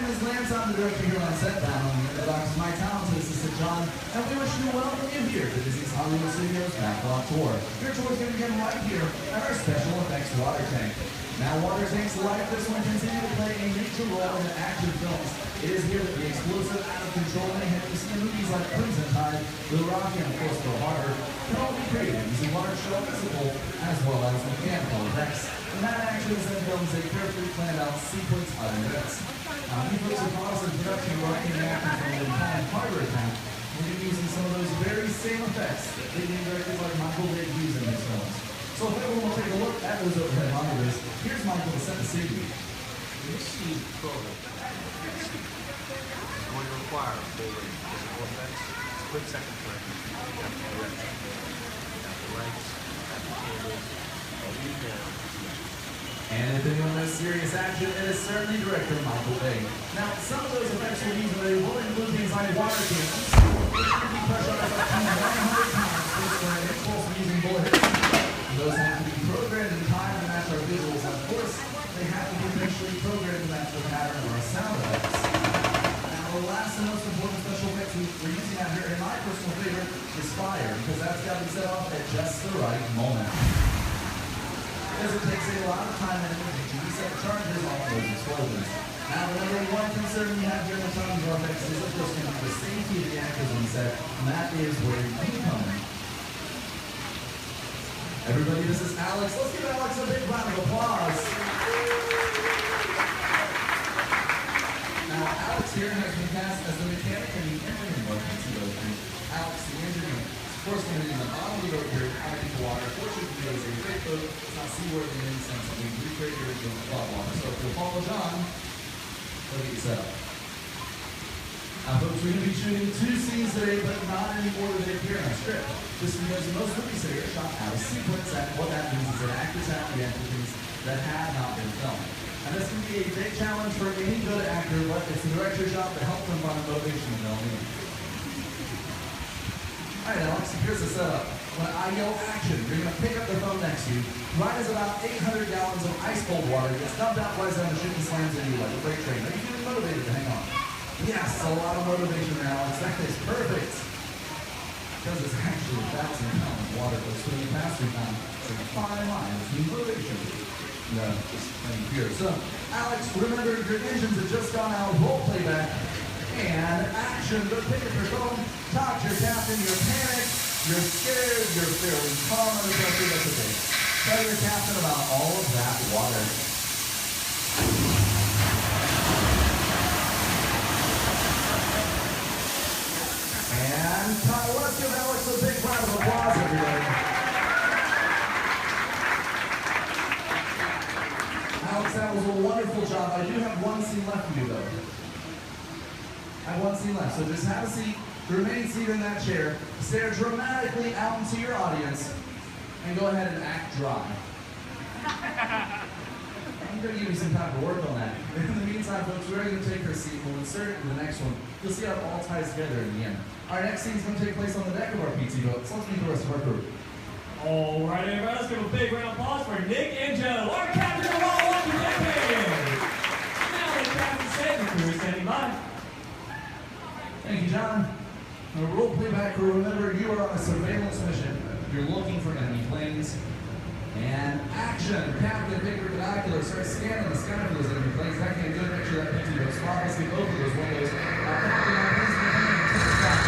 name is Lance. I'm the director here on set down on the box. My talented assistant John, and we wish you welcome you here to Disney's Hollywood Studios Backlot Tour. Your tour is going to begin right here at our special effects water tank. Now, water tanks like this one continue to play a major role in action films. It is here that the explosive, out-of-control mayhem you see in movies like Crimson Tide, Little Rocky, and of course Pearl Harbor can all be created using large-scale physical as well as mechanical effects. And that action is in films a carefully planned out sequence of events. These folks are caused in production working in action from the Italian harbor attack. We're going to be using some of those very same effects that leading directors like Michael Bay use in these films. So if everyone will take a look at those overhead monitors, here's Michael to set the scene. This scene photo is going to require a full range of physical effects, split second frame, after direction, after lights, after cables, all you can. And if anyone knows serious action, it is certainly director Michael Bay. Now, some of those effects will use will include things like water cannons, which can be pressurized up to 100 times based on an impulse using bullet hits. Those have to be programmed in time to match our visuals, and of course, they have to be eventually programmed to match the pattern of our sound effects. Now, the last and most important special effects we're using out here, and my personal favorite, is fire, because that's got to be set off at just the right moment. Because it takes a lot of time and energy to reset charges on those explosions. Now, the number one concern we have here in the time of our effects is, of course, going to be the safety of the actors on set, and that is where you come in. Everybody, this is Alex. Let's give Alex a big round of applause. Now, Alex here has been cast as the mechanic and the engineer of LoCicero. Alex, the engineer, is of course going to be in the bottom of the boat here out of the water. Fortunately, it is a fake boat. It's not seaworthy in any sense. We recreate the original water. So if you'll follow John, he'll get you set up. Folks, we're going to be shooting 2 scenes today, but not in the order they appear in our script. Just because most movies today are shot out of sequence, and what that means is that actors have to react to things that have not been filmed. And this can be a big challenge for any good actor, but it's the director's job to help them find motivation when they'll need it. Alright, Alex, here's the setup. When I yell action, you're going to pick up the phone next to you. Right as about 800 gallons of ice-cold water gets dumped out right down the ship and slams into you like a freight train. Are you feeling motivated to hang on? Yes, a lot of motivation there, Alex. That is perfect. Because it's actually bouncing down with water goes through the pass-through time. It's a fine line between motivation. No, just playing here. So, Alex, remember your engines have just gone out. Roll playback and action. Go pick up your phone, talk to your captain. You're panicked, you're scared, you're fairly calm under pressure. That's okay. Tell your captain about all of that water. And let's give Alex a big round of applause, everybody. Alex, that was a wonderful job. I do have one scene left for you, though. I have one scene left. So just have a seat, remain seated in that chair, stare dramatically out into your audience, and go ahead and act dry. I'm going to give you some time to work on that. In the meantime, folks, we're going to take our seat. We'll insert it in the next one. You'll see how it all ties together in the end. Our next scene is going to take place on the deck of our PT boat. So let's meet the rest of our crew. All right, everybody, let's give a big round of applause for Nick and Joe, our captain of all lucky campaigns. Now the captain said the crew is standing by. Thank you, John. Our role playback crew, remember, you are on a surveillance mission. You're looking for enemy planes. And action! Captain, pick your binoculars, start scanning the sky for those enemy planes. That can't do it. Make sure that PT boat spotlessly both of those windows. Captain, now please be coming. Take the shot.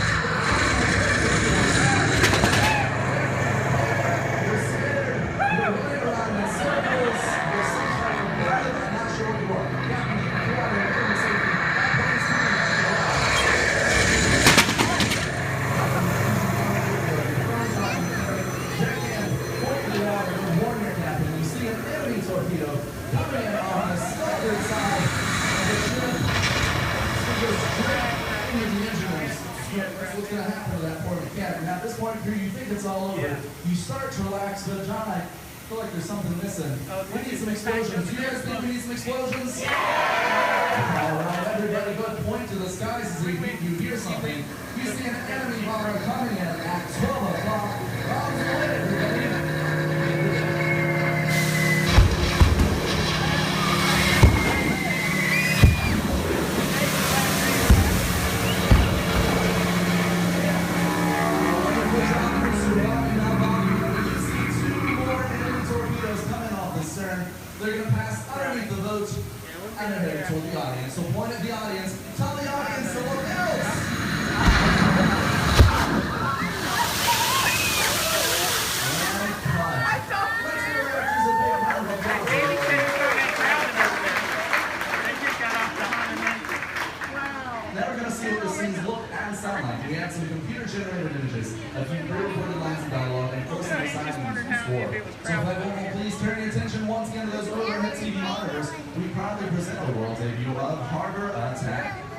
You're scared. You're running around in circles. You're sitting there. I'm not sure what you are. Captain, you can go out there and bring the safety. Plane's coming at you. Check in. Point to the water. Warn your captain. You see an enemy torpedo coming in on the starboard side of the ship. So just drag into the engine rooms. That's what's going to happen to that poor mechanic. Now, at this point, crew, you think it's all over. Yeah. You start to relax, but John, I feel like there's something missing. We need some explosions. Do you guys think we need some explosions? Yeah! All right, everybody, go and point to the skies as you hear something. You see an enemy bomber coming in at 12 o'clock. Round the way, everybody. and a head toward the audience. So point at the audience, tell the audience to look else. And cut. Let's give our actors a big round of applause. Now we're going to see what the scenes look and sound like. We have some computer-generated images, a few pre-recorded lines of dialogue, and of course some exciting music score. So if everyone please turn your attention once again to those overhead TV monitors, we proudly present the world debut of Harbor Attack.